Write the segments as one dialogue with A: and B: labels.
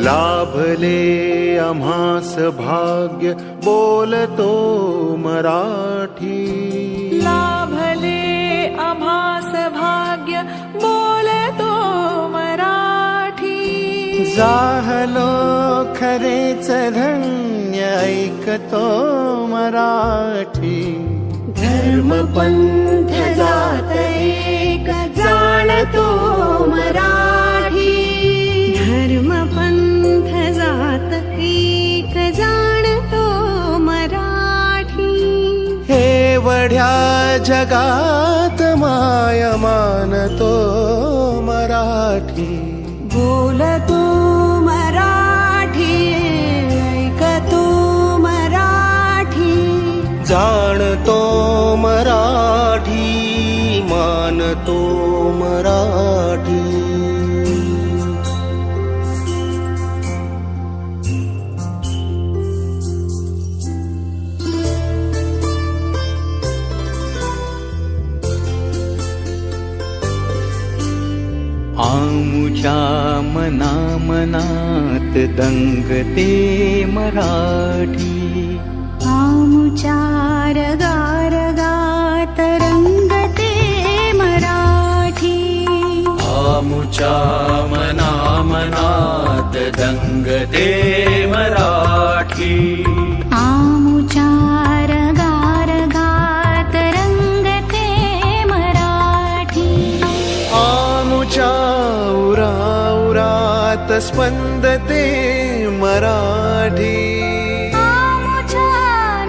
A: लाभले आम्हास भाग्य बोलतो मराठी.
B: लाभले आम्हास भाग्य बोलतो मराठी.
A: जाहलो खरेच धन्य ऐकतो मराठी.
B: धर्म पंथ जात एक जाणतो मराठी. धर्म पंथ जात एक जाणतो मराठी.
A: हे वढ्या जगात माया मानतो मराठी.
B: बोलतो मराठी, ऐकतो मराठी.
A: जाणतो मराठी, मानतो मराठी. आमुच्या मनामनात दंगते मराठी.
B: आमुच्या रगारगात रंगते मराठी.
A: आमुच्या मनामनात दंगते मराठी.
B: आमुच्या रगारगात रंगते मराठी.
A: आमुच्या उराउरात स्पंदते मराठी.
B: आमुच्या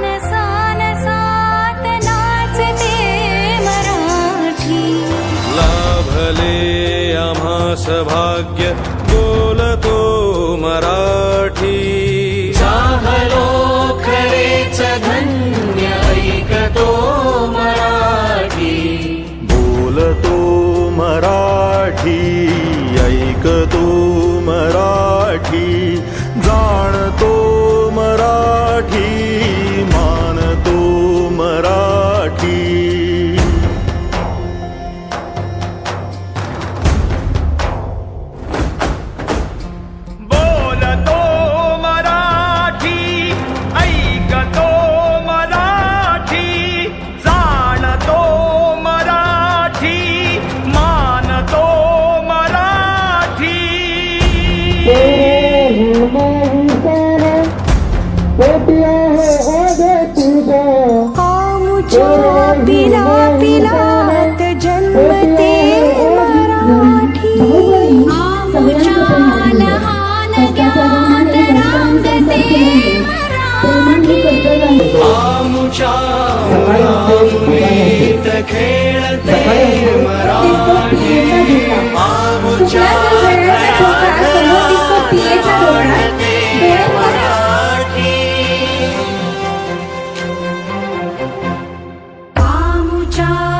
B: नसानसात नाचते मराठी.
A: लाभले आम्हास भाग्य बोलतो मराठी. जाहलो खरेच धन्य ऐकतो मराठी. बोलतो मराठी, ऐकतो मराठी. जाणतो मराठी, मानतो मराठी. बोलतो मराठी, ऐकतो मराठी. जाणतो मराठी, मानतो मराठी.
B: आमुच्या पिला पिलात जन्मते मराठी. आमुच्या लहान ज्ञात रांगते मराठी.
A: आमुच्या मुलामुलीत खेळते मराठी. आमुच्या घरात रडते मराठी.
B: आमुच्या